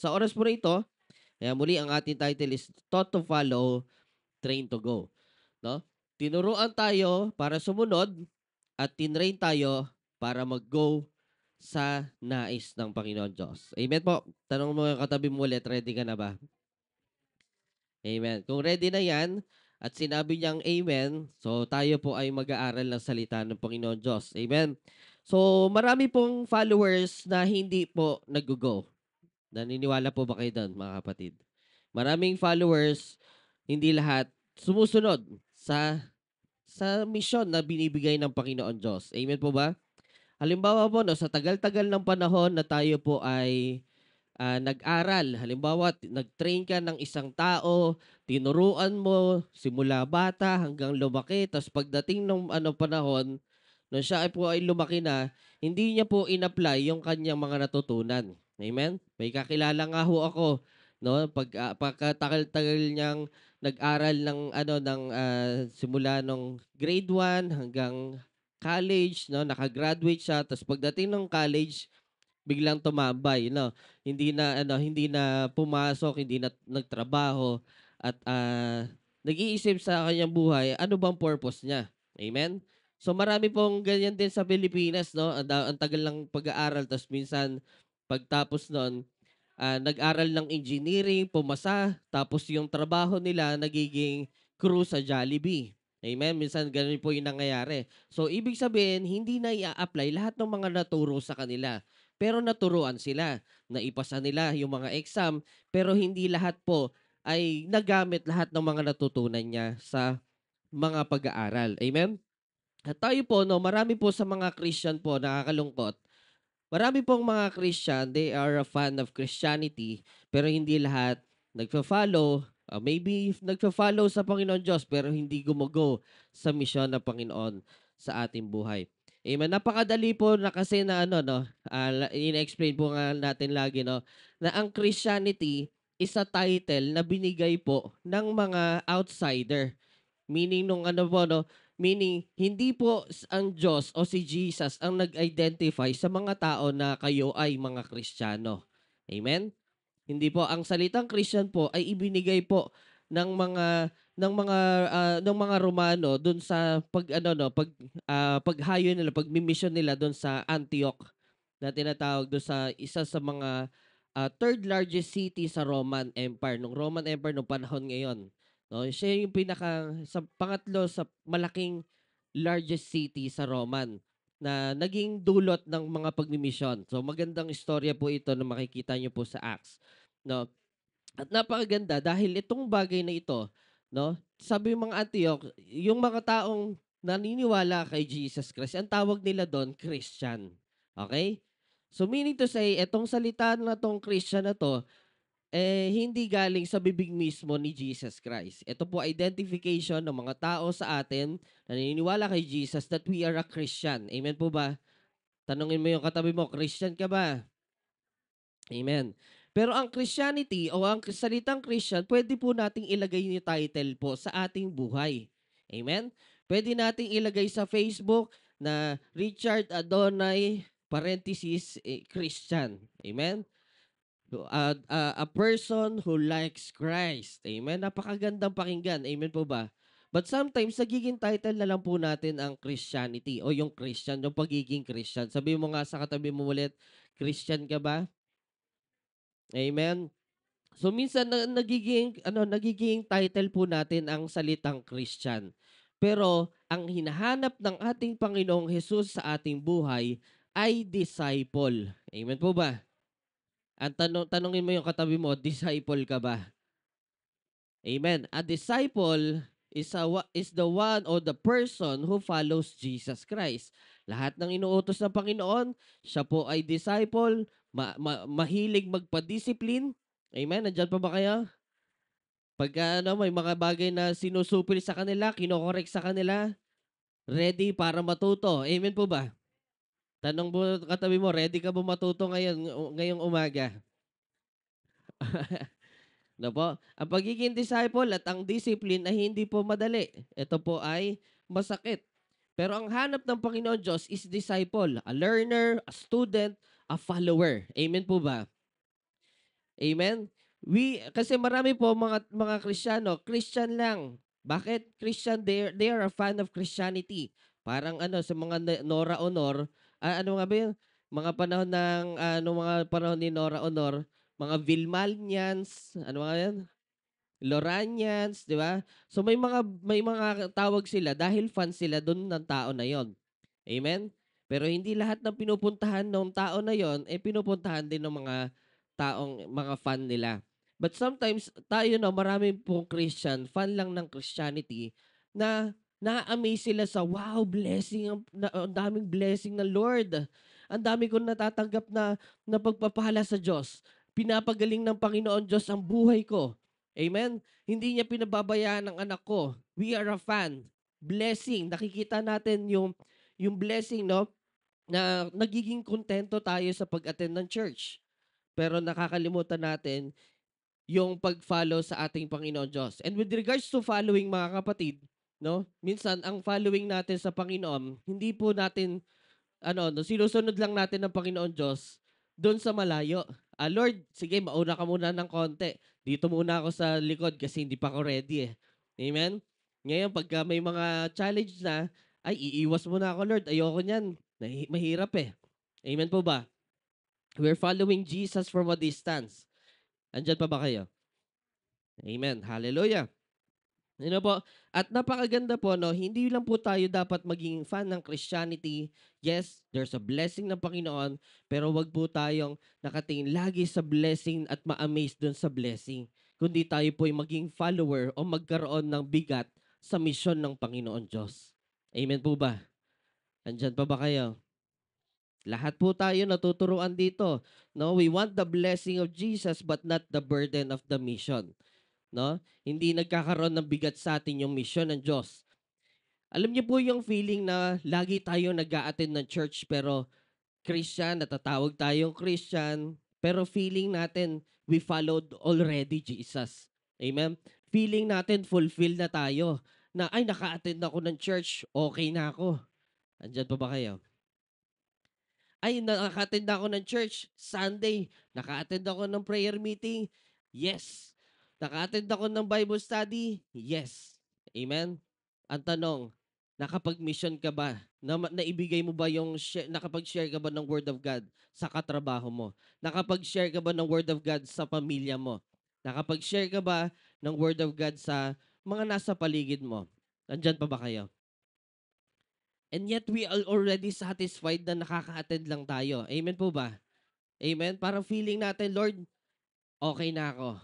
sa oras po na ito, kaya muli ang ating title is Taught to Follow, Train to Go. No? Tinuruan tayo para sumunod at tinrain tayo para mag-go sa nais ng Panginoon Diyos. Amen po. Tanong mo yung katabi mo ulit, ready ka na ba? Amen. Kung ready na yan at sinabi niyang amen, so tayo po ay mag-aaral ng salita ng Panginoon Diyos. Amen. So marami pong followers na hindi po nag-go. Naniniwala po ba kayo doon, mga kapatid? Maraming followers, hindi lahat sumusunod sa misyon na binibigay ng Panginoon Diyos. Amen po ba? Halimbawa po, no, sa tagal-tagal ng panahon na tayo po ay nag-aral. Halimbawa, nag-train ka ng isang tao, tinuruan mo simula bata hanggang lumaki, tapos pagdating ng panahon, nung siya po ay lumaki na, hindi niya po in-apply yung kanyang mga natutunan. Amen? May kakilala nga ho ako, no? Pagkatagal-tagal niyang nag-aral ng simula nung grade 1 hanggang college, no? Nakagraduate siya, tapos pagdating ng college, biglang tumambay, no? Hindi na pumasok, hindi na nagtrabaho at nag-iisip sa kanyang buhay, ano bang purpose niya? Amen. So marami pong ganyan din sa Pilipinas, no? Ang tagal ng pag-aaral tapos minsan pagtapos noon, nag-aral ng engineering, pumasa, tapos yung trabaho nila nagiging crew sa Jollibee. Amen. Minsan ganun po yung nangyayari. So ibig sabihin, hindi na i-apply lahat ng mga naturo sa kanila. Pero naturuan sila, naipasa nila yung mga exam, pero hindi lahat po ay nagamit lahat ng mga natutunan niya sa mga pag-aaral. Amen? At tayo po, no, marami po sa mga Christian po, nakakalungkot, marami pong mga Christian, they are a fan of Christianity, pero hindi lahat nagfa-follow. Maybe nagfa-follow sa Panginoon Diyos, pero hindi gumago sa misyon ng Panginoon sa ating buhay. Amen. Napakadali po na kasi na no, in-explain po nga natin lagi, no, na ang Christianity is a title na binigay po ng mga outsider. Meaning nung po, no, meaning hindi po ang Diyos o si Jesus ang nag-identify sa mga tao na kayo ay mga Kristiyano. Amen? Hindi po ang salitang Christian po ay ibinigay po ng mga Romano doon sa paghayo nila, pagmimisyon nila doon sa Antioch na tinatawag doon sa isa sa mga third largest city sa Roman Empire. Nung Roman Empire nung panahon ngayon. No, siya yung sa pangatlo sa malaking largest city sa Roman na naging dulot ng mga pagmimisyon. So magandang istorya po ito na makikita niyo po sa Acts, no? At napakaganda dahil itong bagay na ito, no? Sabi ng mga Antioch, yung mga taong naniniwala kay Jesus Christ, ang tawag nila doon Christian. Okay? So meaning to say, itong salita na tong Christian na to, hindi galing sa bibig mismo ni Jesus Christ. Ito po identification ng mga tao sa atin na naniniwala kay Jesus that we are a Christian. Amen po ba? Tanungin mo yung katabi mo, Christian ka ba? Amen. Pero ang Christianity o ang salitang Christian, pwede po nating ilagay yung title po sa ating buhay. Amen? Pwede nating ilagay sa Facebook na Richard Adonai parenthesis Christian. Amen? A person who likes Christ. Amen? Napakagandang pakinggan. Amen po ba? But sometimes, nagiging title na lang po natin ang Christianity o yung Christian, yung pagiging Christian. Sabi mo nga sa katabi mo ulit, Christian ka ba? Amen. So minsan nagiging title po natin ang salitang Christian. Pero ang hinahanap ng ating Panginoong Hesus sa ating buhay ay disciple. Amen po ba? Ang tanungin mo yung katabi mo, disciple ka ba? Amen. A disciple is the one or the person who follows Jesus Christ. Lahat ng inuutos ng Panginoon, siya po ay disciple, mahilig magpa-discipline. Amen. Nandiyan pa ba kayo? Pagka may mga bagay na sinusupil sa kanila, kinokorek sa kanila, ready para matuto. Amen po ba? Tanong mo katabi mo, ready ka ba matuto ngayong umaga? No po? Ang pagiging disciple at ang discipline ay hindi po madali. Ito po ay masakit. Pero ang hanap ng Panginoon Diyos is disciple, a learner, a student, a follower. Amen po ba? Amen? Kasi marami po mga Kristiyano, Christian lang. Bakit? Christian, they are a fan of Christianity. Parang ano, sa mga Nora Honor, ano nga ba yun? Mga panahon ng, mga panahon ni Nora Honor, mga Vilmalnians, ano nga yan? Loranians, di ba? So may mga tawag sila dahil fan sila doon ng tao na yon. Amen? Pero hindi lahat ng pinupuntahan ng tao na yon pinupuntahan din ng mga fan nila. But sometimes tayo no, marami pong Christian, fan lang ng Christianity na na-amaze sila sa wow, blessing, ang daming blessing ng Lord. Ang dami kong natatanggap na pagpapala sa Diyos. Pinapagaling ng Panginoon Diyos ang buhay ko. Amen? Hindi niya pinababayaan ang anak ko. We are a fan. Blessing. Nakikita natin yung blessing, no? Na nagiging kontento tayo sa pag-attend ng church. Pero nakakalimutan natin yung pag-follow sa ating Panginoon Diyos. And with regards to following, mga kapatid, no? Minsan, ang following natin sa Panginoon, hindi po natin no, sinusunod lang natin ng Panginoon Diyos doon sa malayo. Lord, sige, mauna ka muna ng konti. Dito muna ako sa likod kasi hindi pa ako ready eh. Amen? Ngayon, pagka may mga challenge na, ay, iiwas muna ako, Lord. Ayoko niyan. Mahirap eh. Amen po ba? We're following Jesus from a distance. Andyan pa ba kayo? Amen. Hallelujah. Po? At napakaganda po, no? Hindi lang po tayo dapat maging fan ng Christianity. Yes, there's a blessing ng Panginoon, pero wag po tayong nakatingin lagi sa blessing at ma-amaze dun sa blessing. Kundi tayo po ay maging follower o magkaroon ng bigat sa misyon ng Panginoon Diyos. Amen po ba? Andyan pa ba kayo? Lahat po tayo natuturuan dito. No, we want the blessing of Jesus but not the burden of the mission. No? Hindi nagkakaroon ng bigat sa atin yung mission ng Diyos. Alam niyo po yung feeling na lagi tayo nag-a-attend ng church pero Christian, natatawag tayong Christian, pero feeling natin we followed already Jesus. Amen? Feeling natin fulfilled na tayo. Na ay naka-attend ako ng church, okay na ako. Andyan pa ba kayo? Ay, naka-attend ako ng church, Sunday. Naka-attend ako ng prayer meeting. Yes. Naka-attend ako ng Bible study. Yes. Amen. Ang tanong, nakapag-mission ka ba? Naibigay mo ba nakapag-share ka ba ng Word of God sa katrabaho mo? Nakapag-share ka ba ng Word of God sa pamilya mo? Nakapag-share ka ba ng Word of God sa mga nasa paligid mo? Nandyan pa ba kayo? And yet we are already satisfied na nakaka-attend lang tayo. Amen po ba? Amen? Parang feeling natin, Lord, okay na ako.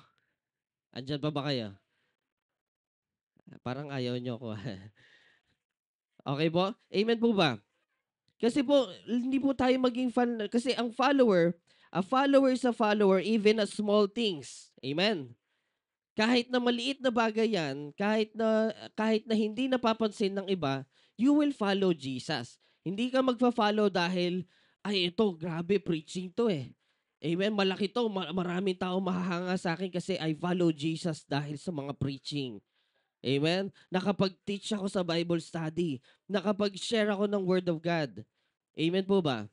Andyan pa ba kayo? Parang ayaw nyo ako. Okay po? Amen po ba? Kasi po, hindi po tayo maging fan. Kasi ang follower, a follower is a follower even as small things. Amen? Kahit na maliit na bagay yan, kahit na hindi napapansin ng iba, you will follow Jesus. Hindi ka magfa-follow dahil, ay ito, grabe, preaching to eh. Amen, malaki to, maraming tao mahahanga sa akin kasi I follow Jesus dahil sa mga preaching. Amen? Nakapag-teach ako sa Bible study. Nakapag-share ako ng Word of God. Amen po ba?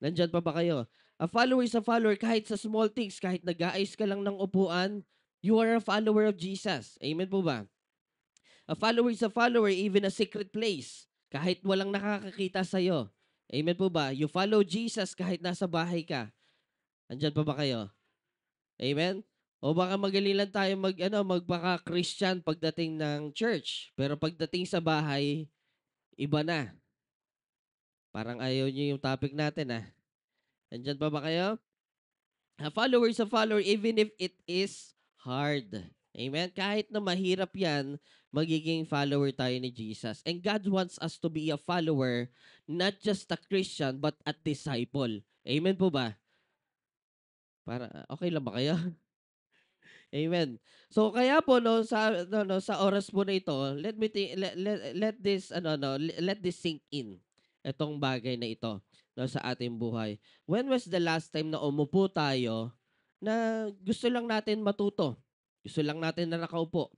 Nandyan pa ba kayo? A follower is a follower kahit sa small things, kahit nag-aayos ka lang ng upuan, you are a follower of Jesus. Amen po ba? A follower is a follower even a secret place, kahit walang nakakakita sa'yo. Amen po ba? You follow Jesus kahit nasa bahay ka. Andyan pa ba kayo? Amen? O baka magaling lang tayo magpaka-Christian pagdating ng church. Pero pagdating sa bahay, iba na. Parang ayaw niyo yung topic natin ah. Andyan pa ba kayo? A follower is a follower even if it is hard. Amen? Kahit na mahirap yan, magiging follower tayo ni Jesus. And God wants us to be a follower, not just a Christian, but a disciple. Amen po ba? Okay lang ba kayo? Amen. So kaya po no sa oras po na ito, let this let this sink in. Etong bagay na ito no sa ating buhay. When was the last time na umupo tayo na gusto lang natin matuto? Gusto lang natin na nakaupo.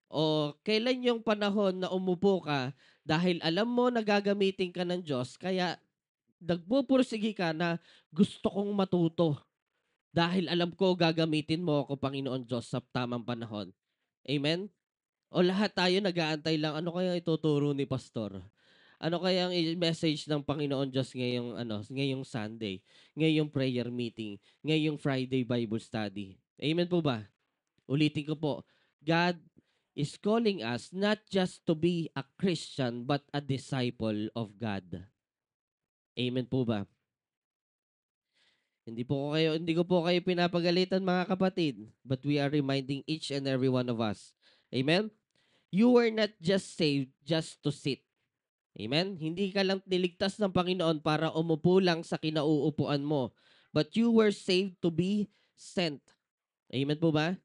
O kailan yung panahon na umupo ka dahil alam mo na gagamitin ka ng Diyos kaya nagpupursige ka na gusto kong matuto dahil alam ko gagamitin mo ako, Panginoon Diyos, sa tamang panahon. Amen? O lahat tayo nag-aantay lang, ano kaya ituturo ni pastor? Ano kaya ang message ng Panginoon Diyos ngayong Sunday, ngayong prayer meeting, ngayong Friday Bible study? Amen po ba? Ulitin ko po, God is calling us not just to be a Christian but a disciple of God. Amen po ba? Hindi ko po kayo pinapagalitan, mga kapatid, but we are reminding each and every one of us. Amen? You were not just saved just to sit. Amen? Hindi ka lang niligtas ng Panginoon para umupo lang sa kinauupuan mo. But you were saved to be sent. Amen po ba?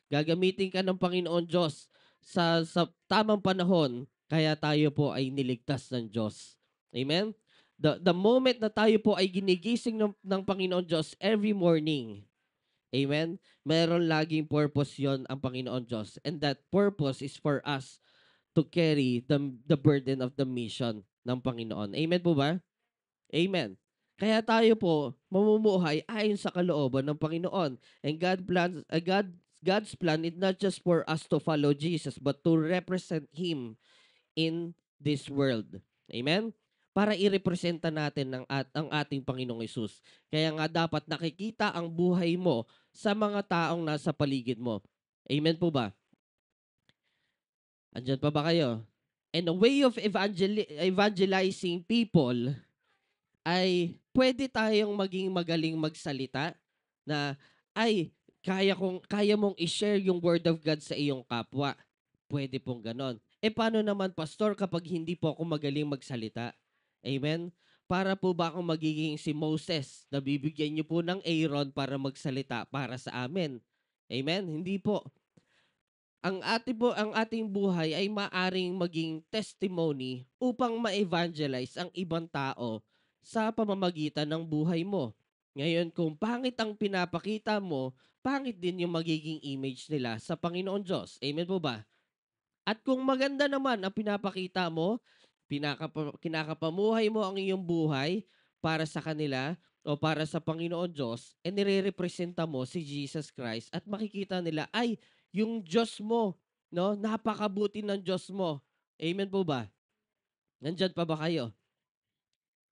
Gagamitin ka ng Panginoon Diyos sa tamang panahon, kaya tayo po ay niligtas ng Diyos. Amen? The moment na tayo po ay ginigising ng Panginoon Diyos every morning, amen, meron laging purpose yon ang Panginoon Diyos. And that purpose is for us to carry the burden of the mission ng Panginoon. Amen po ba? Amen. Kaya tayo po mamumuhay ayon sa kalooban ng Panginoon. And God's plan is not just for us to follow Jesus but to represent Him in this world. Amen? Para irepresenta natin ang ating Panginoong Hesus. Kaya nga dapat nakikita ang buhay mo sa mga taong nasa paligid mo. Amen po ba? Andyan pa ba kayo? And a way of evangelizing people ay pwede tayong maging magaling magsalita na ay kaya mong i-share yung word of God sa iyong kapwa. Pwede pong ganon. Paano naman, pastor, kapag hindi po ako magaling magsalita? Amen? Para po ba akong magiging si Moses na bibigyan niyo po ng Aaron para magsalita para sa amin? Amen? Hindi po. Ang ating buhay ay maaring maging testimony upang ma-evangelize ang ibang tao sa pamamagitan ng buhay mo. Ngayon, kung pangit ang pinapakita mo, pangit din yung magiging image nila sa Panginoon Diyos. Amen po ba? At kung maganda naman ang pinapakita mo, kinakapamuhay mo ang iyong buhay para sa kanila o para sa Panginoon Diyos, nire-representa mo si Jesus Christ at makikita nila, ay, yung Diyos mo, no? Napakabuti ng Diyos mo. Amen po ba? Nandyan pa ba kayo?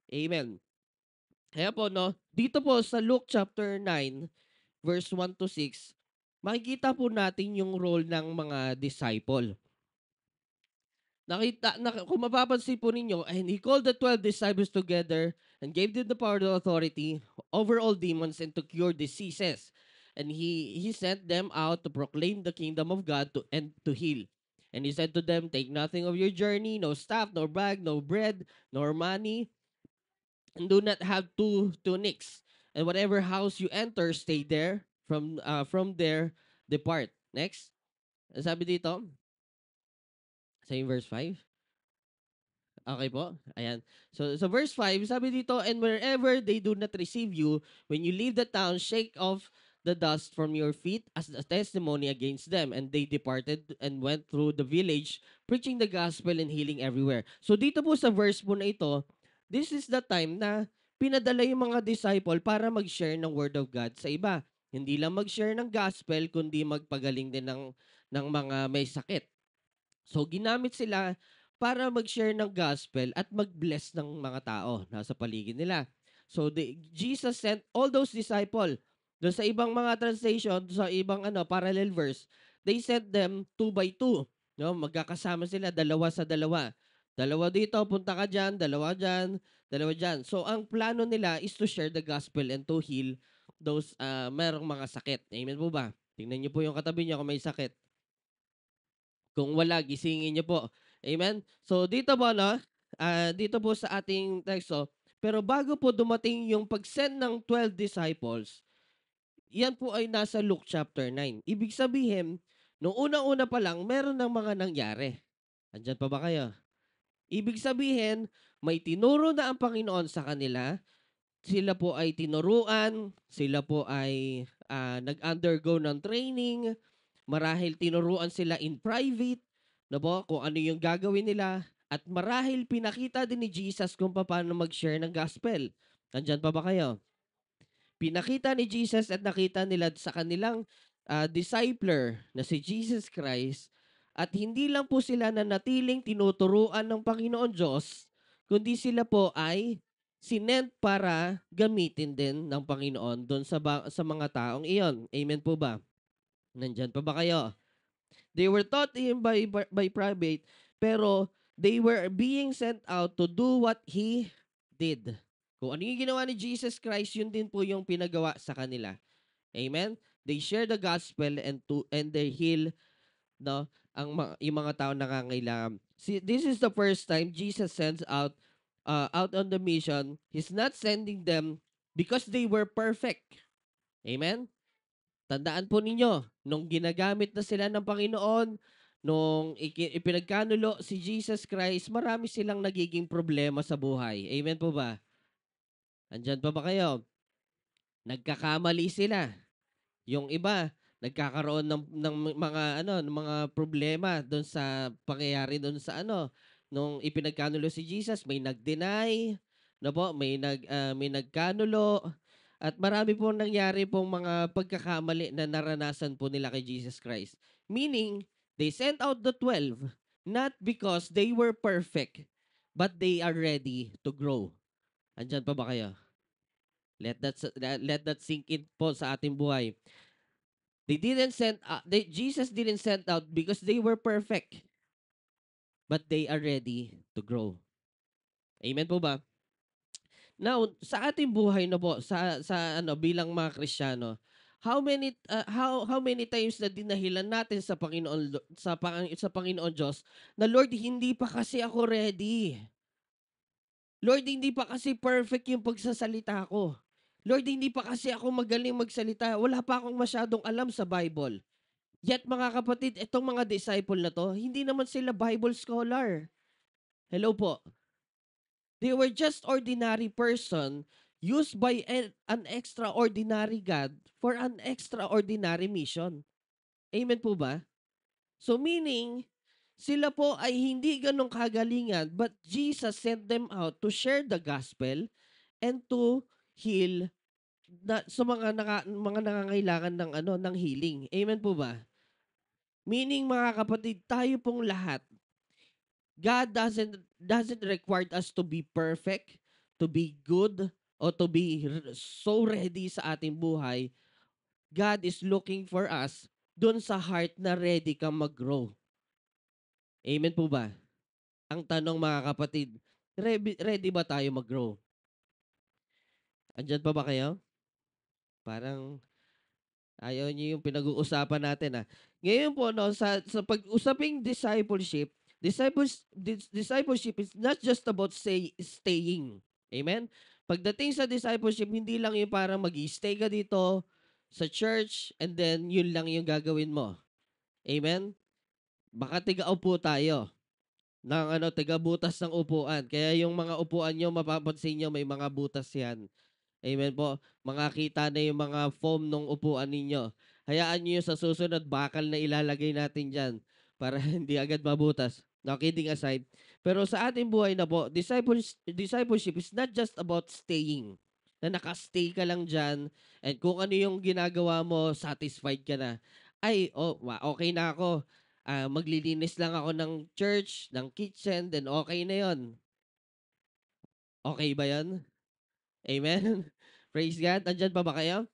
Amen. Kaya po, no, dito po sa Luke chapter 9, verse 1 to 6, makikita po natin yung role ng mga disciple. Kung mapapansin po ninyo, and he called the 12 disciples together and gave them the power and authority over all demons and to cure diseases. And he sent them out to proclaim the kingdom of God and to heal. And he said to them, take nothing of your journey, no staff, nor bag, no bread, nor money, and do not have two tunics. And whatever house you enter, stay there. From there, depart. Next. Sabi dito, sa verse 5. Okay po? Ayan. So verse 5, sabi dito, and wherever they do not receive you, when you leave the town, shake off the dust from your feet as a testimony against them. And they departed and went through the village, preaching the gospel and healing everywhere. So dito po sa verse po na ito, this is the time na pinadala yung mga disciple para mag-share ng word of God sa iba. Hindi lang mag-share ng gospel, kundi magpagaling din ng mga may sakit. So ginamit sila para mag-share ng gospel at mag-bless ng mga tao nasa paligid nila. So Jesus sent all those disciples. Doon sa ibang mga translation, sa ibang parallel verse, they sent them 2 by 2. No, magkakasama sila dalawa sa dalawa. Dalawa dito, punta ka diyan, dalawa diyan, dalawa diyan. So ang plano nila is to share the gospel and to heal those merong mga sakit. Amen po ba? Tingnan niyo po yung katabi niyo kung may sakit. Kung wala, gisingin niyo po. Amen? So, dito po, no? Dito po sa ating teksto, pero bago po dumating yung pag-send ng 12 disciples, yan po ay nasa Luke chapter 9. Ibig sabihin, noong unang-una pa lang, meron ng mga nangyari. Andyan pa ba kayo? Ibig sabihin, may tinuro na ang Panginoon sa kanila, sila po ay tinuruan, sila po ay nag-undergo ng training, marahil tinuruan sila in private, no po, kung ano yung gagawin nila, at marahil pinakita din ni Jesus kung paano mag-share ng gospel. Nandyan pa ba kayo? pinakita ni Jesus at nakita nila sa kanilang discipler na si Jesus Christ, at hindi lang po sila nanatiling tinuturuan ng Panginoon Diyos, kundi sila po ay sinent para gamitin din ng Panginoon doon sa mga taong iyon. Amen po ba? Nandyan pa ba kayo? They were taught him by private, pero they were being sent out to do what he did. Kung ano yung ginawa ni Jesus Christ, yun din po yung pinagawa sa kanila. Amen? They share the gospel and they heal, no, yung mga tao nangangailangan. See, this is the first time Jesus sends out on the mission. He's not sending them because they were perfect. Amen? Tandaan po ninyo, nung ginagamit na sila ng Panginoon, nung ipinagkanulo si Jesus Christ, marami silang nagiging problema sa buhay. Amen po ba? Andyan pa ba kayo? Nagkakamali sila. Yung iba, nagkakaroon ng mga ng mga problema doon sa pangyayari doon sa nung ipinagkanulo si Jesus, may nag-deny, no po, may nagkanulo, at marami pong nangyari pong mga pagkakamali na naranasan po nila kay Jesus Christ. Meaning, they sent out the 12 not because they were perfect, but they are ready to grow. Andyan pa ba kayo? Let that sink in po sa ating buhay. Jesus didn't send out because they were perfect, but they are ready to grow. Amen po ba? Now, sa ating buhay na po, sa bilang mga Kristiyano, how many times na dinahilan natin sa sa Panginoon Diyos na, Lord, hindi pa kasi ako ready. Lord, hindi pa kasi perfect yung pagsasalita ko. Lord, hindi pa kasi ako magaling magsalita. Wala pa akong masyadong alam sa Bible. Yet mga kapatid, itong mga disciple na to, hindi naman sila Bible scholar. Hello po. They were just ordinary person used by an extraordinary God for an extraordinary mission. Amen po ba? So meaning, sila po ay hindi ganong kagalingan, but Jesus sent them out to share the gospel and to heal sa mga nangangailangan ng ng healing. Amen po ba? Meaning mga kapatid, tayo pong lahat, God doesn't require us to be perfect, to be good, or to be so ready sa ating buhay. God is looking for us dun sa heart na ready kang mag-grow. Amen po ba? Ang tanong mga kapatid, ready ba tayo mag-grow? Andyan pa ba kayo? Parang ayaw niyo yung pinag-uusapan natin. Ngayon po, no, sa pag-usaping discipleship is not just about staying. Amen? Pagdating sa discipleship, hindi lang yung parang mag-stay ka dito sa church and then yun lang yung gagawin mo. Amen? Baka tiga-upo tayo ng tiga-butas ng upuan. Kaya yung mga upuan nyo, mapapansin nyo, may mga butas yan. Amen po. Makakita na yung mga foam ng upuan ninyo. Hayaan nyo sa susunod, bakal na ilalagay natin dyan para hindi agad mabutas. No, kidding aside. Pero sa ating buhay na po, discipleship is not just about staying. Na nakastay ka lang dyan and kung ano yung ginagawa mo, satisfied ka na. Ay, okay na ako. Maglilinis lang ako ng church, ng kitchen, then okay na yon. Okay ba yon? Amen? Praise God. Andyan pa ba kayo?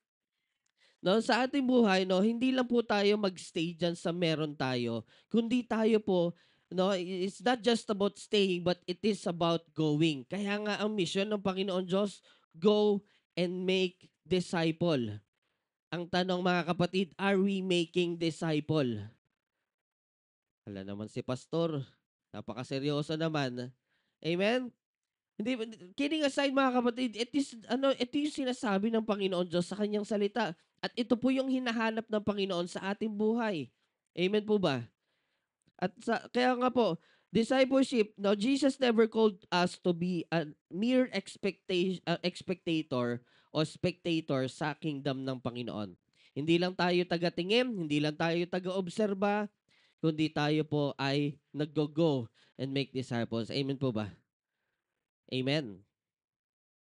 No, sa ating buhay, no, hindi lang po tayo magstay dyan sa meron tayo, kundi tayo po, no, it's not just about staying, but it is about going. Kaya nga ang mission ng Panginoon Diyos, go and make disciple. Ang tanong mga kapatid, are we making disciple? Hala naman si pastor, napakaseryoso naman. Amen? Hindi, kidding aside mga kapatid, ito yung sinasabi ng Panginoon Diyos sa kanyang salita. At ito po yung hinahanap ng Panginoon sa ating buhay. Amen po ba? Kaya nga po, discipleship, now Jesus never called us to be a mere spectator o spectator sa kingdom ng Panginoon. Hindi lang tayo taga-tingin, hindi lang tayo taga-obserba, kundi tayo po ay nag-go and make disciples. Amen po ba? Amen.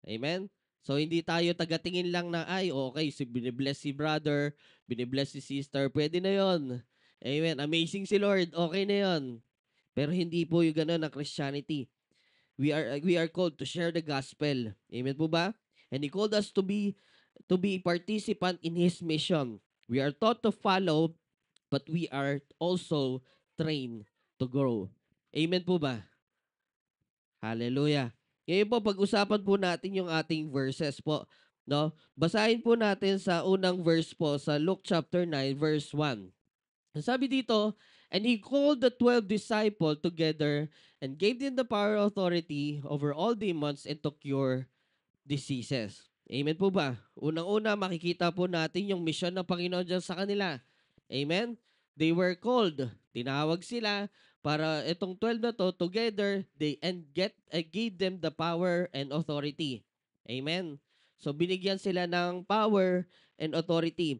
Amen? So, hindi tayo tagatingin lang na, ay, okay, binibless si brother, binibless si sister, pwede na yon. Amen. Amazing si Lord, okay na yon. Pero hindi po yung gano'n ang Christianity. We are called to share the gospel. Amen po ba? And He called us to be participant in His mission. We are taught to follow, but we are also trained to grow. Amen po ba? Hallelujah. Ngayon po, pag-usapan po natin yung ating verses po. No? Basahin po natin sa unang verse po sa Luke chapter 9 verse 1. Ang sabi dito, and he called the 12 disciples together and gave them the power and authority over all demons and to cure diseases. Amen po ba? Unang-una, makikita po natin yung mission ng Panginoon dyan sa kanila. Amen? They were called. Tinawag sila para itong 12 na to, together, gave them the power and authority. Amen? So, binigyan sila ng power and authority.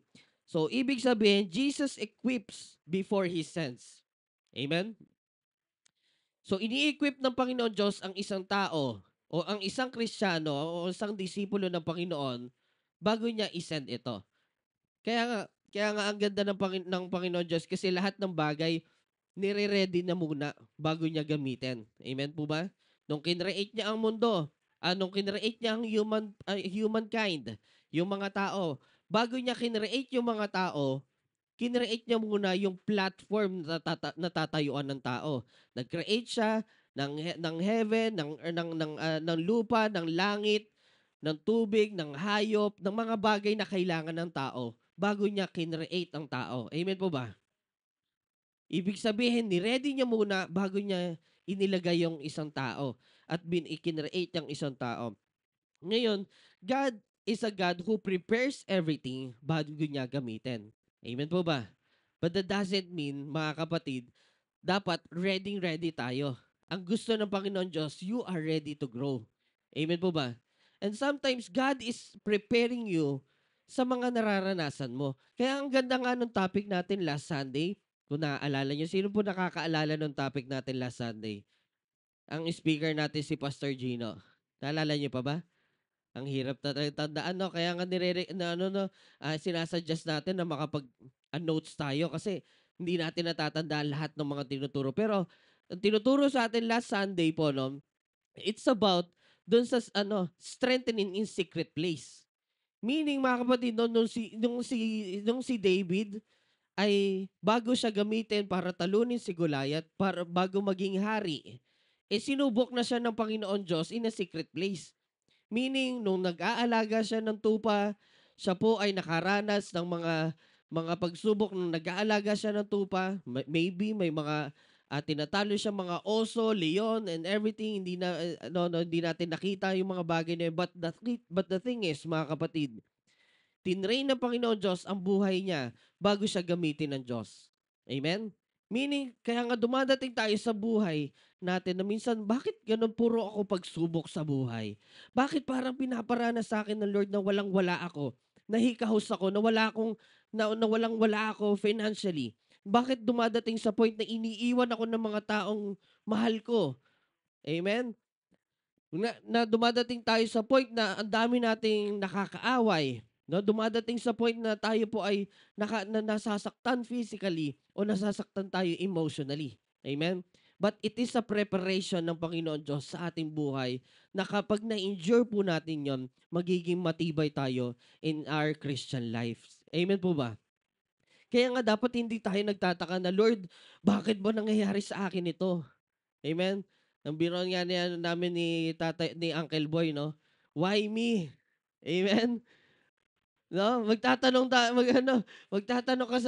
So, ibig sabihin, Jesus equips before He sends. Amen? So, ini-equip ng Panginoon Diyos ang isang tao o ang isang Kristiyano o isang disipulo ng Panginoon bago niya isend ito. Kaya nga ang ganda ng Panginoon Diyos kasi lahat ng bagay nire-ready na muna bago niya gamitin. Amen po ba? Nung kinreate niya ang mundo, nung kinreate niya ang humankind, yung mga tao, bago niya kinreate yung mga tao, kinreate niya muna yung platform na tatayuan ng tao. Nag-create siya ng heaven, ng lupa, ng langit, ng tubig, ng hayop, ng mga bagay na kailangan ng tao bago niya kinreate ang tao. Amen po ba? Ibig sabihin, ni-ready niya muna bago niya inilagay yung isang tao at ikinreate yung isang tao. Ngayon, God is a God who prepares everything bago niya gamitin. Amen po ba? But that doesn't mean, mga kapatid, dapat ready tayo. Ang gusto ng Panginoon Diyos, you are ready to grow. Amen po ba? And sometimes, God is preparing you sa mga nararanasan mo. Kaya ang ganda nga ng topic natin last Sunday, kung naaalala nyo, sino po nakakaalala ng topic natin last Sunday? Ang speaker natin si Pastor Gino. Naalala nyo pa ba? Ang hirap tandaan, no? Kaya nga sinasuggest natin na makapag-notes tayo kasi hindi natin natatandaan lahat ng mga tinuturo. Pero ang tinuturo sa atin last Sunday po, no, it's about dun sa strengthening in secret place. Meaning, mga kapatid, no, nung si David ay bago siya gamitin para talunin si Goliath, para bago maging hari, sinubok na siya ng Panginoon Diyos in a secret place. Meaning, nung nag-aalaga siya ng tupa, siya po ay nakaranas ng mga pagsubok nung nag-aalaga siya ng tupa. Maybe may mga tinatalo siya mga oso, leon, and everything. Hindi natin nakita yung mga bagay na yun. But the thing is, mga kapatid, tinrain ng Panginoon Diyos ang buhay niya bago siya gamitin ng Diyos. Amen? Meaning, kaya nga dumadating tayo sa buhay natin na minsan, bakit ganun puro ako pagsubok sa buhay? Bakit parang pinaparana sa akin ng Lord na walang-wala ako? Nahikahos ako, na walang-wala ako financially. Bakit dumadating sa point na iniiwan ako ng mga taong mahal ko? Amen? Na dumadating tayo sa point na ang dami nating nakakaaway. No, dumadating sa point na tayo po ay nasasaktan physically o nasasaktan tayo emotionally. Amen? But it is a preparation ng Panginoon Diyos sa ating buhay na kapag na-endure po natin yon, magiging matibay tayo in our Christian lives. Amen po ba? Kaya nga dapat hindi tayo nagtataka na, Lord, bakit ba nangyayari sa akin ito? Amen? Ang biruan nga namin ni Uncle Boy, no? Why me? Amen? No, magtatanong ka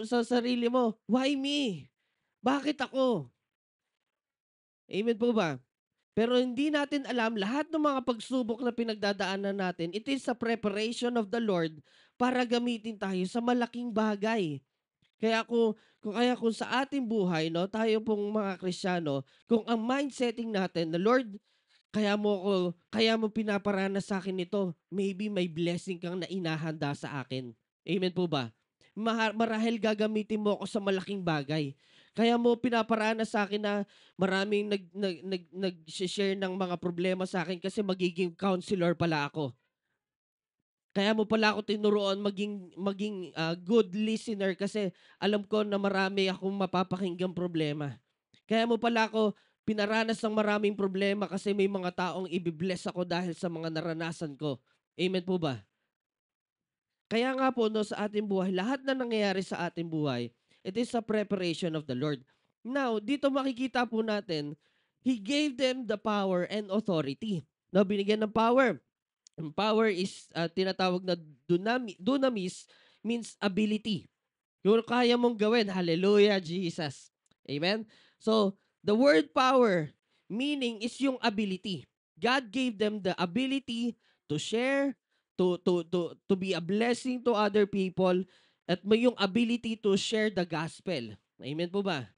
sa sarili mo, why me? Bakit ako? Amen po ba? Pero hindi natin alam lahat ng mga pagsubok na pinagdadaanan natin, it is a preparation of the Lord para gamitin tayo sa malaking bagay. Kaya kung sa ating buhay, no, tayo pong mga Kristiyano, kung ang mindsetting natin na Lord, kaya mo pinaparanas sa akin ito. Maybe may blessing kang na inahanda sa akin. Amen po ba? Marahil gagamitin mo ako sa malaking bagay. Kaya mo pinaparanas sa akin na maraming nag-share ng mga problema sa akin kasi magiging counselor pala ako. Kaya mo pala ako tinuruan maging good listener kasi alam ko na marami akong mapapakinggang problema. Kaya mo pala ako pinaranas ng maraming problema kasi may mga taong ibi-bless ako dahil sa mga naranasan ko. Amen po ba? Kaya nga po 'no, sa ating buhay, lahat na nangyayari sa ating buhay, it is a preparation of the Lord. Now, dito makikita po natin, He gave them the power and authority. No, binigyan ng power. Ang power is tinatawag na dunamis means ability. Yung kaya mong gawin. Hallelujah, Jesus. Amen? So, the word power, meaning is yung ability. God gave them the ability to share, to be a blessing to other people, at may yung ability to share the gospel. Amen po ba?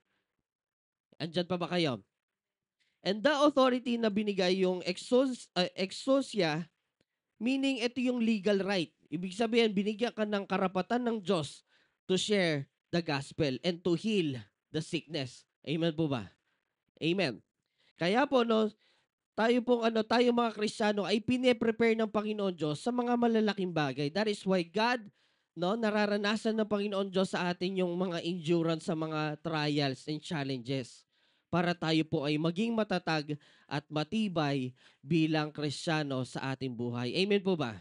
Andyan pa ba kayo? And the authority na binigay yung exousia, meaning ito yung legal right. Ibig sabihin, binigyan ka ng karapatan ng Diyos to share the gospel and to heal the sickness. Amen po ba? Amen. Kaya po, no, tayo mga Kristiyano ay pine-prepare ng Panginoon Diyos sa mga malalaking bagay. That is why God, no, nararanasan ng Panginoon Diyos sa atin yung mga endurance sa mga trials and challenges para tayo po ay maging matatag at matibay bilang Kristiyano sa ating buhay. Amen po ba?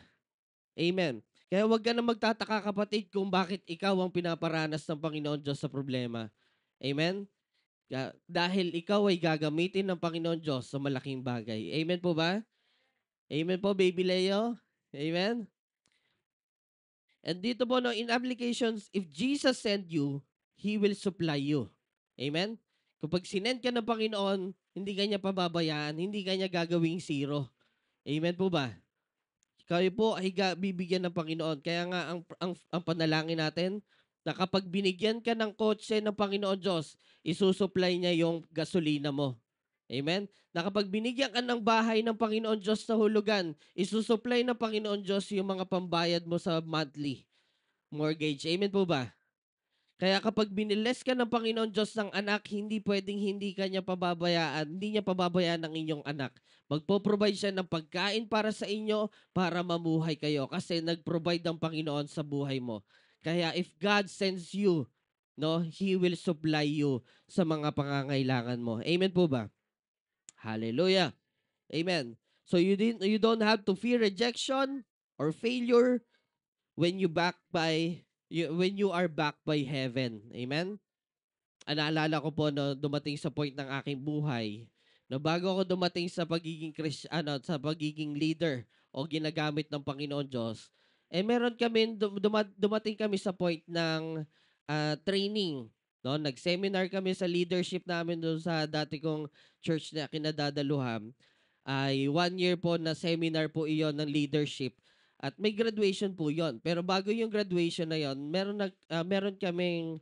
Amen. Kaya huwag ka na magtataka kapatid kung bakit ikaw ang pinaparanas ng Panginoon Diyos sa problema. Amen? Dahil ikaw ay gagamitin ng Panginoon Diyos sa malaking bagay. Amen po ba? Amen po, Baby Leo? Amen? And dito po, no, in applications, if Jesus send you, He will supply you. Amen? Kapag sinend ka ng Panginoon, hindi ka niya pababayaan, hindi ka niya gagawing zero. Amen po ba? Kayo po ay bibigyan ng Panginoon. Kaya nga ang panalangin natin na kapag binigyan ka ng kotse ng Panginoon Diyos, isusupply niya yung gasolina mo. Amen? Na kapag binigyan ka ng bahay ng Panginoon Diyos na hulugan, isusupply ng Panginoon Diyos yung mga pambayad mo sa monthly mortgage. Amen po ba? Kaya kapag biniles ka ng Panginoon Diyos ng anak, hindi pwedeng hindi ka niya pababayaan, hindi niya pababayaan ang inyong anak. Magpo-provide siya ng pagkain para sa inyo para mamuhay kayo kasi nag-provide ang Panginoon sa buhay mo. Kaya if God sends you, no, He will supply you sa mga pangangailangan mo. Amen po ba? Hallelujah. Amen. So you don't have to fear rejection or failure when when you are backed by heaven. Amen. Naalala ko po no dumating sa point ng aking buhay na bago ako dumating sa pagiging sa pagiging leader o ginagamit ng Panginoon Diyos, meron kami dumating kami sa point ng training, no? Nag-seminar kami sa leadership namin doon sa dati kong church na kinadadaluhan. Ay 1 year po na seminar po iyon ng leadership at may graduation po yon. Pero bago yung graduation na yon, meron kaming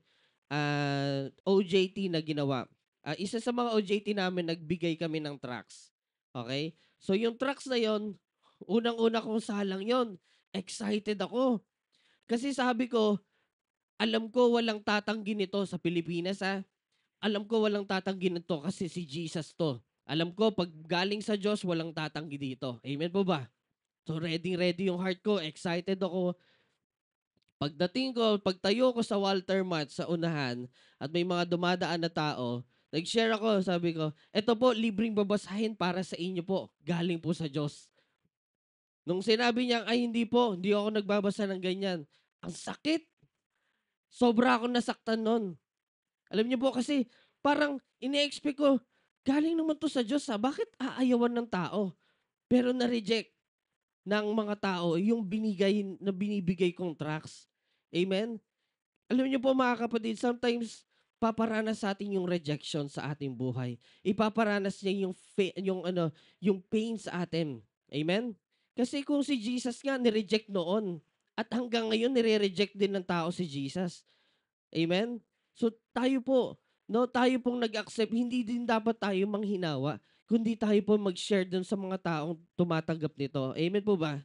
OJT na ginawa. Isa sa mga OJT namin, nagbigay kami ng tracks. Okay? So yung tracks na yon, unang-una kong salang yon. Excited ako. Kasi sabi ko, alam ko walang tatanggi nito sa Pilipinas ha. Alam ko walang tatanggi nito kasi si Jesus to. Alam ko pag galing sa Diyos, walang tatanggi dito. Amen po ba? So ready yung heart ko, excited ako. Pagdating ko, pagtayo ko sa Walter Mart sa unahan at may mga dumadaan na tao, nag-share ako, sabi ko, eto po, libreng babasahin para sa inyo po. Galing po sa Diyos. Nung sinabi niya, ay hindi ako nagbabasa ng ganyan. Ang sakit. Sobra akong nasaktan nun. Alam niyo po kasi, parang ini-expect ko, galing naman to sa Diyos ha, bakit aayawan ng tao? Pero na-reject ng mga tao yung binibigay kong tracts. Amen? Alam niyo po mga kapatid, sometimes paparanas sa atin yung rejection sa ating buhay. Ipaparanas niya yung pain sa atin. Amen? Kasi kung si Jesus nga ni-reject noon at hanggang ngayon nire-reject din ng tao si Jesus. Amen? So tayo po, no, tayo pong nag-accept, hindi din dapat tayo manghinawa, kundi tayo po mag-share dun sa mga taong tumatanggap nito. Amen po ba?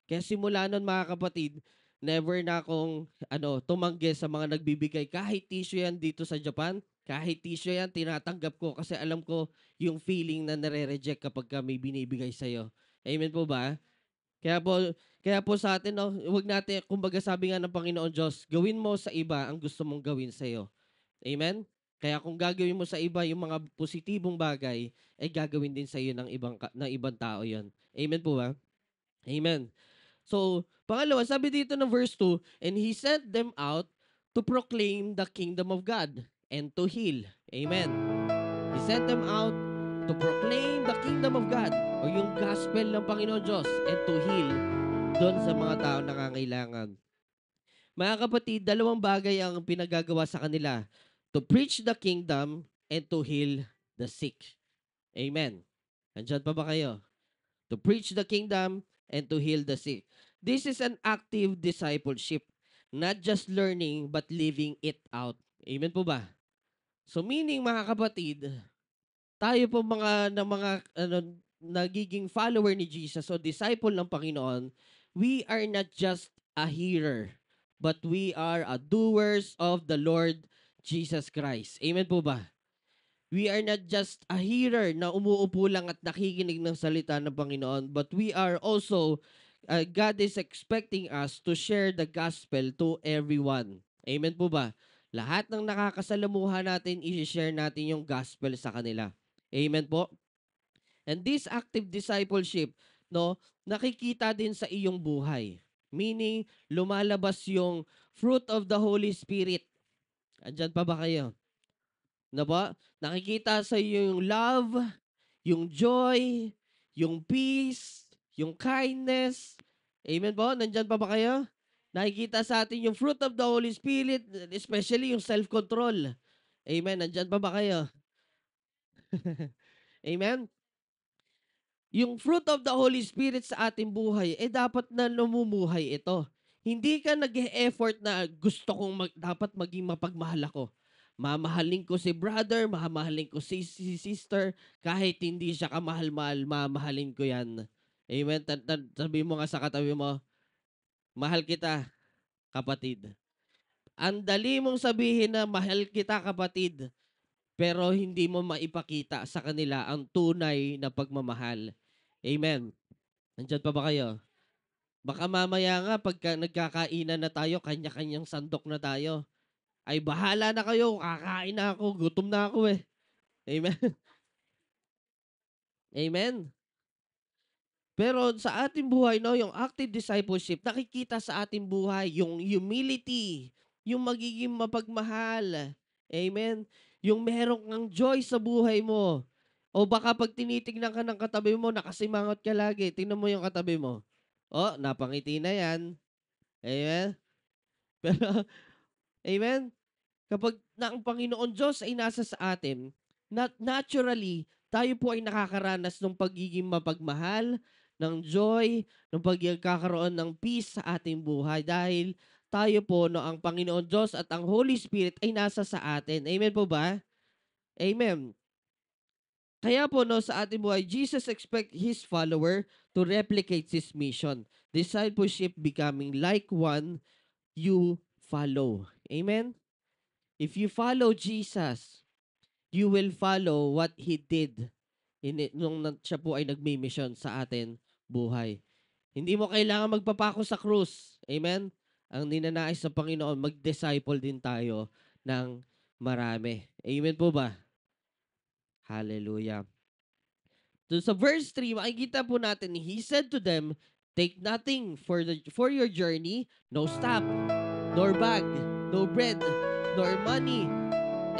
Kaya simula nun mga kapatid, never na akong tumanggi sa mga nagbibigay. Kahit tissue yan dito sa Japan, kahit tissue yan, tinatanggap ko kasi alam ko yung feeling na nare-reject kapag may binibigay sa'yo. Amen po ba? Kaya po kaya po sa atin 'no, huwag natin kumbaga sabi nga ng Panginoon Diyos, gawin mo sa iba ang gusto mong gawin sa'yo. Amen? Kaya kung gagawin mo sa iba yung mga positibong bagay, ay gagawin din sa iyo ng ibang tao 'yon. Amen po ba? Amen. So, pangalawa, sabi dito ng verse 2, and he sent them out to proclaim the kingdom of God and to heal. Amen. He sent them out to proclaim the kingdom of God o yung gospel ng Panginoon Diyos and to heal doon sa mga tao nangangailangan. Mga kapatid, dalawang bagay ang pinagagawa sa kanila. To preach the kingdom and to heal the sick. Amen. Nandyan pa ba kayo? To preach the kingdom and to heal the sick. This is an active discipleship. Not just learning, but living it out. Amen po ba? So meaning mga kapatid, tayo po nagiging follower ni Jesus o disciple ng Panginoon, we are not just a hearer, but we are a doers of the Lord Jesus Christ. Amen po ba? We are not just a hearer na umuupo lang at nakikinig ng salita ng Panginoon, but we are also, God is expecting us to share the gospel to everyone. Amen po ba? Lahat ng nakakasalamuha natin, i-share natin yung gospel sa kanila. Amen po? And this active discipleship, no, nakikita din sa iyong buhay. Meaning, lumalabas yung fruit of the Holy Spirit. Andyan pa ba kayo? Na ba? Nakikita sa iyo yung love, yung joy, yung peace, yung kindness. Amen po? Nandyan pa ba kayo? Nakikita sa atin yung fruit of the Holy Spirit, especially yung self-control. Amen. Nandyan pa ba kayo? Amen? Yung fruit of the Holy Spirit sa ating buhay, dapat na namumuhay ito. Hindi ka nag-e-effort na gusto kong dapat maging mapagmahal ako. Mamahalin ko si brother, mamahalin ko si sister, kahit hindi siya kamahal-mahal, mamahalin ko yan. Amen? Sabi mo nga sa katabi mo, mahal kita, kapatid. Ang dali mong sabihin na mahal kita, kapatid, pero hindi mo maipakita sa kanila ang tunay na pagmamahal. Amen. Nandiyan pa ba kayo? Baka mamaya nga pagka nagkakainan na tayo, kanya-kanyang sandok na tayo. Ay bahala na kayo, kakain na ako, gutom na ako eh. Amen. Amen. Pero sa ating buhay, no, yung active discipleship, nakikita sa ating buhay yung humility, yung magiging mapagmahal. Amen. Yung meron kang joy sa buhay mo. O baka pag tinitignan ka ng katabi mo, nakasimangot ka lagi. Tingnan mo yung katabi mo. Oh, napangiti na yan. Amen. Pero, amen. Kapag ang Panginoon Diyos ay nasa sa atin, naturally, tayo po ay nakakaranas ng pagiging mapagmahal, ng joy, ng pagkakaroon ng peace sa ating buhay dahil tayo po, no, ang Panginoon Diyos at ang Holy Spirit ay nasa sa atin. Amen po ba? Amen. Kaya po, no, sa ating buhay, Jesus expect His follower to replicate His mission. Discipleship becoming like one you follow. Amen? If you follow Jesus, you will follow what He did siya po ay nagmi-mission sa atin buhay. Hindi mo kailangan magpapako sa krus. Amen? Ang ninanais sa Panginoon, mag-disciple din tayo ng marami. Amen po ba? Hallelujah. So sa verse 3, makikita po natin, He said to them, take nothing for your journey, no staff, nor bag, no bread, nor money,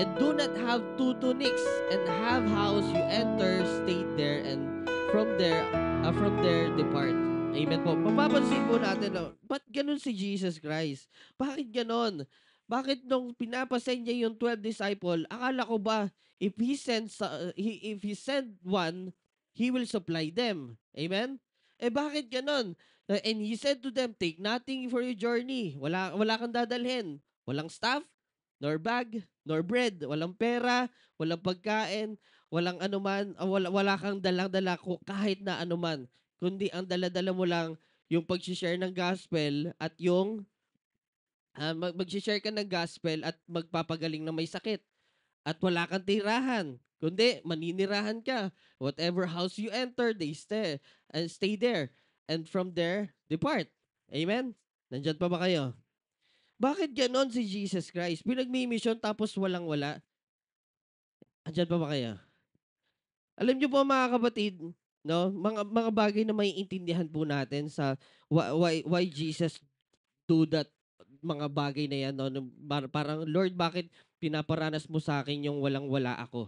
and do not have two tunics, and have house you enter, stay there, and from there depart. Amen po. Mapapansin po natin, no, ba't ganun si Jesus Christ? Bakit ganun? Bakit nung pinapasend niya yung 12 disciple, akala ko ba, if he send one, he will supply them. Amen? Bakit ganun? And he said to them, take nothing for your journey. Wala kang dadalhin. Walang staff, nor bag, nor bread, walang pera, walang pagkain, walang anuman, wala kang dalang-dala kahit na anuman, kundi ang dala-dala mo lang yung pag-share ng gospel at yung mag-share ka ng gospel at magpapagaling na may sakit. At wala kang tirahan, kundi maninirahan ka. Whatever house you enter, they stay there. and from there, depart. Amen? Nandyan pa ba kayo? Bakit ganon si Jesus Christ? Pinagmimisyon tapos walang-wala. Andyan pa ba kayo? Alam niyo po mga kapatid, no, mga bagay na maiintindihan po natin sa why Jesus do that mga bagay na yan, no? Parang, Lord, bakit pinaparanas mo sa akin yung walang-wala ako?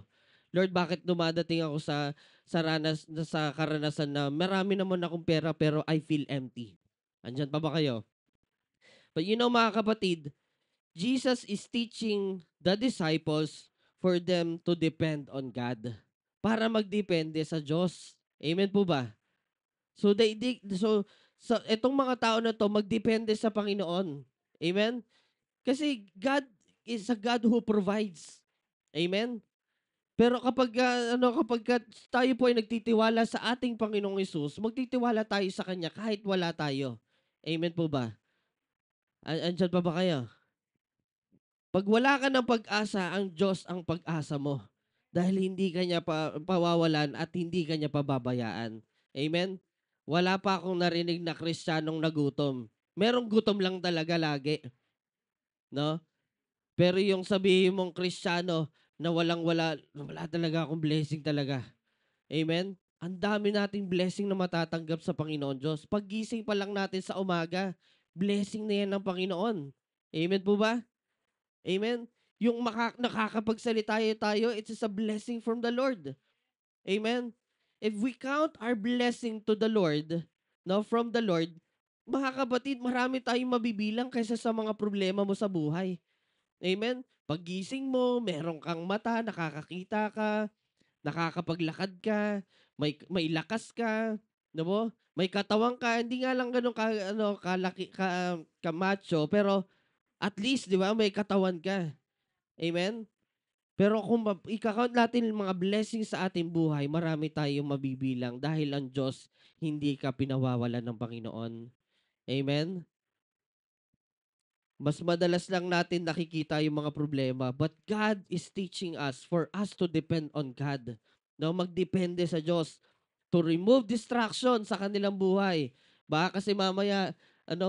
Lord, bakit dumadating ako sa karanasan na marami naman akong pera pero I feel empty? Andyan pa ba kayo? But you know mga kapatid, Jesus is teaching the disciples for them to depend on God para magdepende sa Diyos. Amen po ba? So so etong mga tao na to magdepende sa Panginoon. Amen? Kasi God is a God who provides. Amen? Pero kapag tayo po ay nagtitiwala sa ating Panginoong Hesus, magtitiwala tayo sa kanya kahit wala tayo. Amen po ba? Andiyan pa ba kayo? Pag wala ka ng pag-asa, ang Diyos ang pag-asa mo. Dahil hindi ka niya pawawalan at hindi ka niya pababayaan. Amen? Wala pa akong narinig na Kristiyanong nagutom. Merong gutom lang talaga lagi. No? Pero yung sabihin mong Kristiyano na wala talaga akong blessing talaga. Amen? Ang dami nating blessing na matatanggap sa Panginoon Diyos. Paggising pa lang natin sa umaga, blessing na yan ng Panginoon. Amen po ba? Amen? Yung nakakapagsalita tayo, it's just a blessing from the Lord. Amen? If we count our blessing to the Lord, no, from the Lord, mga kapatid, marami tayong mabibilang kaysa sa mga problema mo sa buhay. Amen? Paggising mo, meron kang mata, nakakakita ka, nakakapaglakad ka, may lakas ka, 'di mo? May katawan ka, hindi nga lang gano'n kalaki ka macho, pero at least 'di ba may katawan ka. Amen? Pero kung ika-count natin yung mga blessings sa ating buhay, marami tayong mabibilang dahil ang Diyos hindi ka pinawawalan ng Panginoon. Amen? Mas madalas lang natin nakikita yung mga problema, but God is teaching us for us to depend on God. No, magdepende sa Diyos to remove distraction sa kanilang buhay. Baka kasi mamaya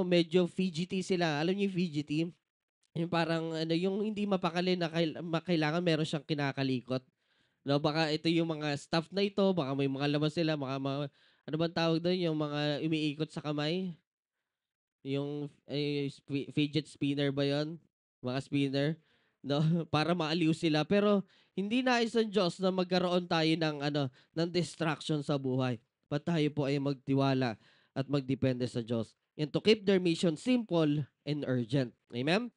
medyo fidgety sila. Alam niyo yung fidgety? Yung parang yung hindi mapakali na kailangan meron siyang kinakalikot. No, baka ito yung mga stuff na ito, baka may mga laman sila, mga ano bang tawag doon, yung mga umiikot sa kamay. Yung fidget spinner ba yon? Mga spinner, no? Para maaliw sila. Pero hindi nais ng Diyos na magkaroon tayo ng distraction sa buhay. But tayo po ay magtiwala at magdepende sa Diyos. And to keep their mission simple and urgent. Amen?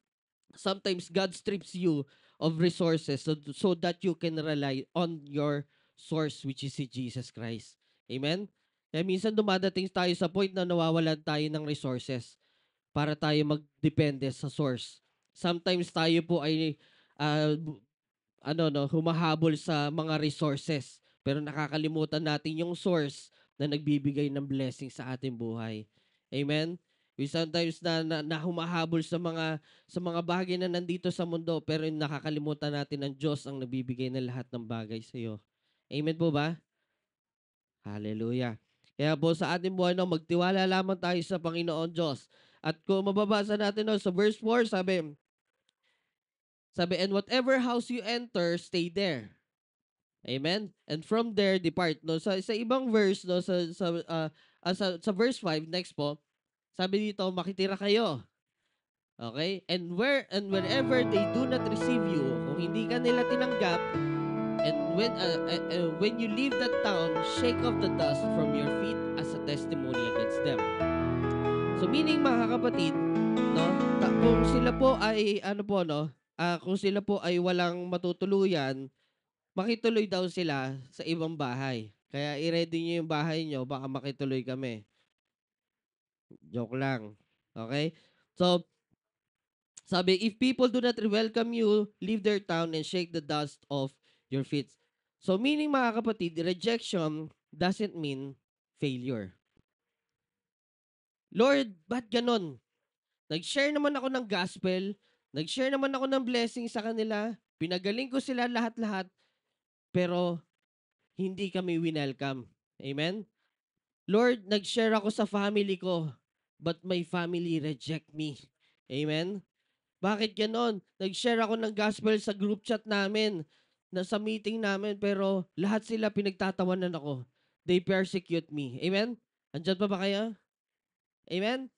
Sometimes God strips you of resources so that you can rely on your source, which is si Jesus Christ. Amen? Kaya minsan dumadating tayo sa point na nawawalan tayo ng resources para tayo magdepende sa source. Sometimes tayo po ay ah, bu- humahabol sa mga resources pero nakakalimutan natin yung source na nagbibigay ng blessing sa ating buhay. Amen. We sometimes na humahabol sa mga bagay na nandito sa mundo pero nakakalimutan natin ang Diyos ang nagbibigay ng lahat ng bagay sa iyo. Amen po ba? Hallelujah. Kaya po sa ating buhay magtiwala lamang tayo sa Panginoon Diyos. At kung mababasa natin sa verse 4, sabi, and whatever house you enter, stay there. Amen? And from there, depart. No? Sa ibang verse, no, sa verse 5, next po, sabi dito, makitira kayo. Okay? And wherever they do not receive you, kung hindi ka nila tinanggap, and when you leave that town, shake off the dust from your feet as a testimony against them. So meaning mga kapatid, no, kung sila po ay kung sila po ay walang matutuluyan, makituloy daw sila sa ibang bahay. Kaya i-ready niyo yung bahay niyo, baka makituloy kami. Joke lang. Okay? So, sabi, if people do not welcome you, leave their town and shake the dust off your feet. So, meaning mga kapatid, rejection doesn't mean failure. Lord, ba't ganon? Nag-share naman ako ng gospel, nag-share naman ako ng blessing sa kanila, pinagaling ko sila lahat-lahat, pero hindi kami winelcome. Amen? Lord, nag-share ako sa family ko, but my family reject me. Amen? Bakit ganon? Nag-share ako ng gospel sa group chat namin, na sa meeting namin, pero lahat sila pinagtatawanan ako. They persecute me. Amen? Andyan pa ba kayo? Amen?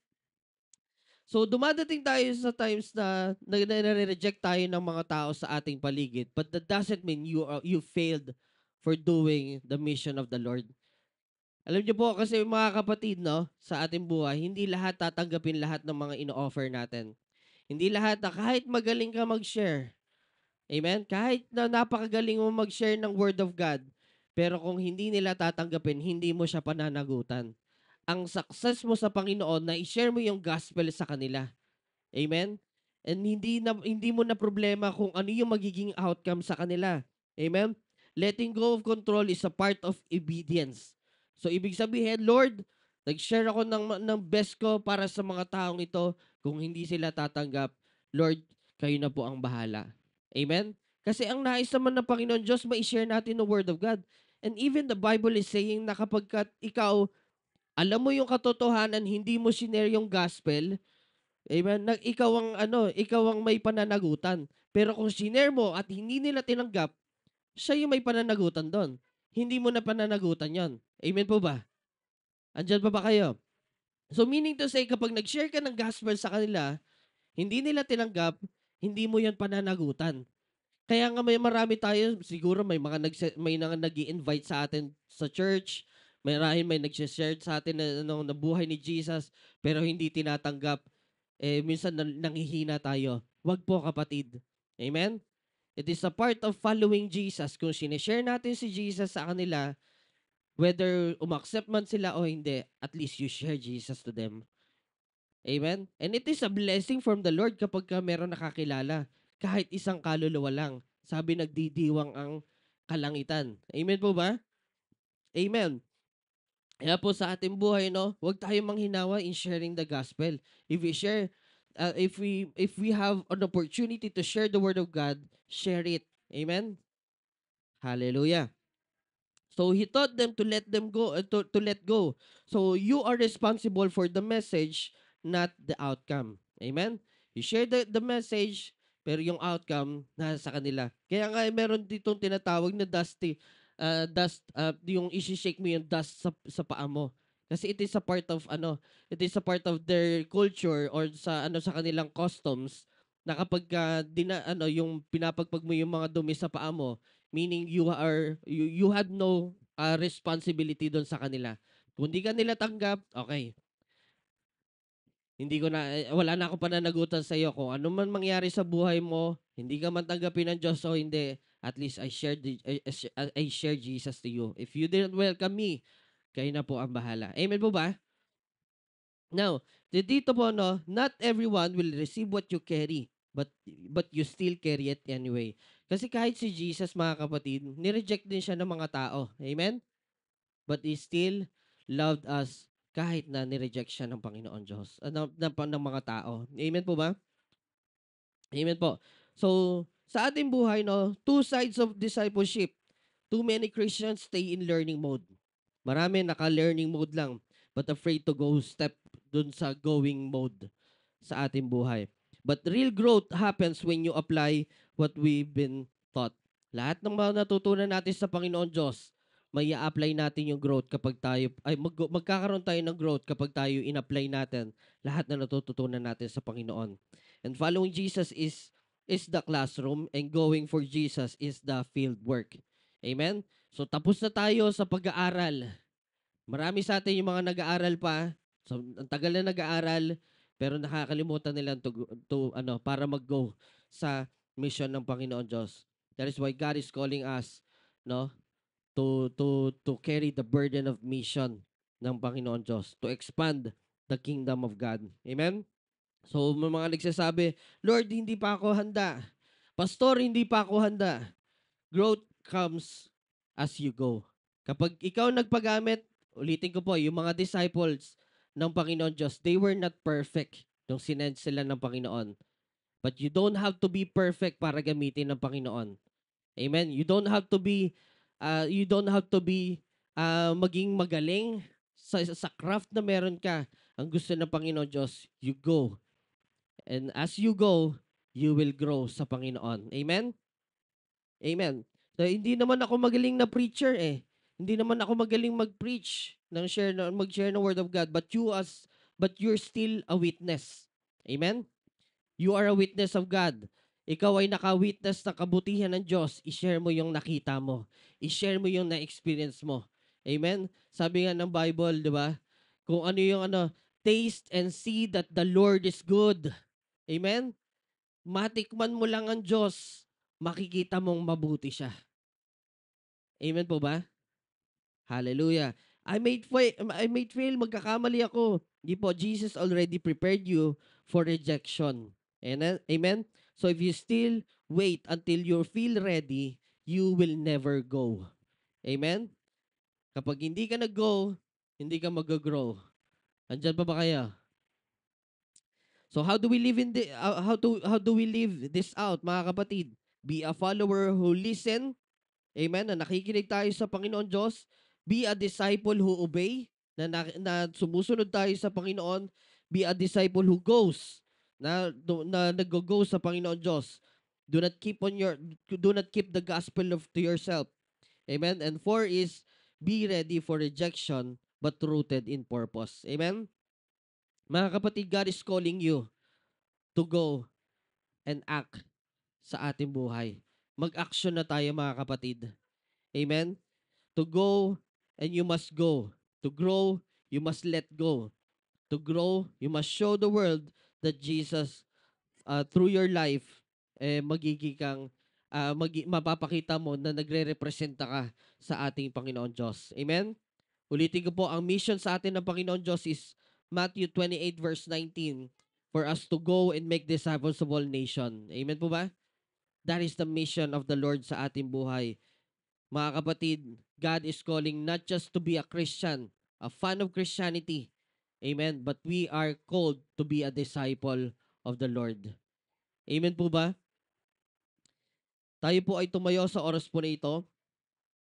So dumadating tayo sa times na nare-reject tayo ng mga tao sa ating paligid, but that doesn't mean you failed for doing the mission of the Lord. Alam niyo po kasi mga kapatid, no, sa ating buhay, hindi lahat tatanggapin lahat ng mga ino-offer natin. Hindi lahat na kahit magaling ka mag-share. Amen? Kahit na napakagaling mo mag-share ng Word of God, pero kung hindi nila tatanggapin, hindi mo siya pananagutan. Ang success mo sa Panginoon na i-share mo yung gospel sa kanila. Amen? And hindi mo na problema kung ano yung magiging outcome sa kanila. Amen? Letting go of control is a part of obedience. So ibig sabihin, Lord, nag-share ako ng best ko para sa mga taong ito. Kung hindi sila tatanggap, Lord, kayo na po ang bahala. Amen? Kasi ang nais naman ng Panginoon Diyos, ma-share natin the Word of God. And even the Bible is saying na kapag ikaw, alam mo yung katotohanan, hindi mo sinare yung gospel, amen, ikaw ang ikaw ang may pananagutan. Pero kung sinare mo at hindi nila tinanggap, siya yung may pananagutan doon. Hindi mo na pananagutan yon. Amen po ba? Andyan pa ba kayo? So meaning to say, kapag nag-share ka ng gospel sa kanila, hindi nila tinanggap, hindi mo yan pananagutan. Kaya nga may marami tayo, siguro may mga nag-i-invite sa atin sa church, may nag-share sa atin na buhay ni Jesus, pero hindi tinatanggap. Minsan nanghihina tayo. Wag po kapatid. Amen? It is a part of following Jesus. Kung sinishare natin si Jesus sa kanila, whether umaccept man sila o hindi, at least you share Jesus to them. Amen? And it is a blessing from the Lord kapag meron nakakilala. Kahit isang kaluluwa lang. Sabi nagdidiwang ang kalangitan. Amen po ba? Amen. Kaya po sa ating buhay, no, huwag tayong manghinawa in sharing the gospel. If we share, if we have an opportunity to share the word of God, share it. Amen? Hallelujah. So he taught them to let them go, to let go. So you are responsible for the message, not the outcome. Amen? You share the message, pero yung outcome nasa kanila. Kaya nga meron ditong tinatawag na yung isi-shake mo yung dust sa paa mo. Kasi it is a part of it is a part of their culture or sa kanilang customs na kapag yung pinapagpag mo yung mga dumi sa paa mo, meaning you had no responsibility doon sa kanila. Kung hindi ka nila tanggap, okay. Hindi ko na wala na akong pananagutan sa iyo kung ano man mangyari sa buhay mo, hindi ka man tanggapin ng Diyos o hindi. At least I share Jesus to you. If you didn't welcome me, kayo na po ang bahala. Amen po ba? Now, dito po, no, not everyone will receive what you carry, but you still carry it anyway. Kasi kahit si Jesus, mga kapatid, nireject din siya ng mga tao. Amen? But he still loved us kahit na nireject siya ng Panginoon Diyos, ng mga tao. Amen po ba? Amen po. So, sa ating buhay, no, two sides of discipleship. Too many Christians stay in learning mode. Marami naka-learning mode lang, but afraid to go step dun sa going mode sa ating buhay. But real growth happens when you apply what we've been taught. Lahat ng mga natutunan natin sa Panginoon Diyos, may apply natin yung growth kapag tayo, magkakaroon tayo ng growth kapag tayo in-apply natin lahat na natututunan natin sa Panginoon. And following Jesus is the classroom and going for Jesus is the field work. Amen? So tapos na tayo sa pag-aaral. Marami sa atin yung mga nag-aaral pa. So ang tagal na nag-aaral pero nakakalimutan nila para mag-go sa mission ng Panginoon Diyos. That is why God is calling us, no, to carry the burden of mission ng Panginoon Diyos, to expand the kingdom of God. Amen? So, may mga nagsasabi, Lord, hindi pa ako handa. Pastor, hindi pa ako handa. Growth comes as you go. Kapag ikaw nagpagamit, ulitin ko po, yung mga disciples ng Panginoon Diyos, they were not perfect nung sinend sila ng Panginoon. But you don't have to be perfect para gamitin ng Panginoon. Amen? You don't have to be maging magaling sa craft na meron ka, ang gusto ng Panginoon Diyos, you go. And as you go, you will grow sa Panginoon. Amen? Amen. So, hindi naman ako magaling na preacher eh. Hindi naman ako magaling mag-preach mag-share ng word of God, but you're still a witness. Amen? You are a witness of God. Ikaw ay naka-witness ng kabutihan ng Diyos. I-share mo yung nakita mo. I-share mo yung na-experience mo. Amen? Sabi nga ng Bible, di ba? Kung ano yung taste and see that the Lord is good. Amen? Matikman mo lang ang Diyos, makikita mong mabuti siya. Amen po ba? Hallelujah. I might fail, magkakamali ako. Hindi po, Jesus already prepared you for rejection. Amen? Amen? So if you still wait until you feel ready, you will never go. Amen? Kapag hindi ka nag-go, hindi ka mag-grow. Andyan pa ba kayo? So how do we live how do we live this out, mga kapatid? Be a follower who listen. Amen. Na nakikinig tayo sa Panginoon Diyos. Be a disciple who obey. Na sumusunod tayo sa Panginoon. Be a disciple who goes. Na nag-go sa Panginoon Diyos. Do not keep the gospel to yourself. Amen. And 4 is be ready for rejection but rooted in purpose. Amen. Mga kapatid, God is calling you to go and act sa ating buhay. Mag-action na tayo, mga kapatid. Amen? To go, and you must go. To grow, you must let go. To grow, you must show the world that Jesus, through your life, magiging kang, mapapakita mo na nagre-representa ka sa ating Panginoon Diyos. Amen? Ulitin ko po, ang mission sa atin ng Panginoon Diyos is Matthew 28 verse 19, for us to go and make disciples of all nation. Amen po ba? That is the mission of the Lord sa ating buhay. Mga kapatid, God is calling not just to be a Christian, a fan of Christianity, amen, but we are called to be a disciple of the Lord. Amen po ba? Tayo po ay tumayo sa oras po na ito.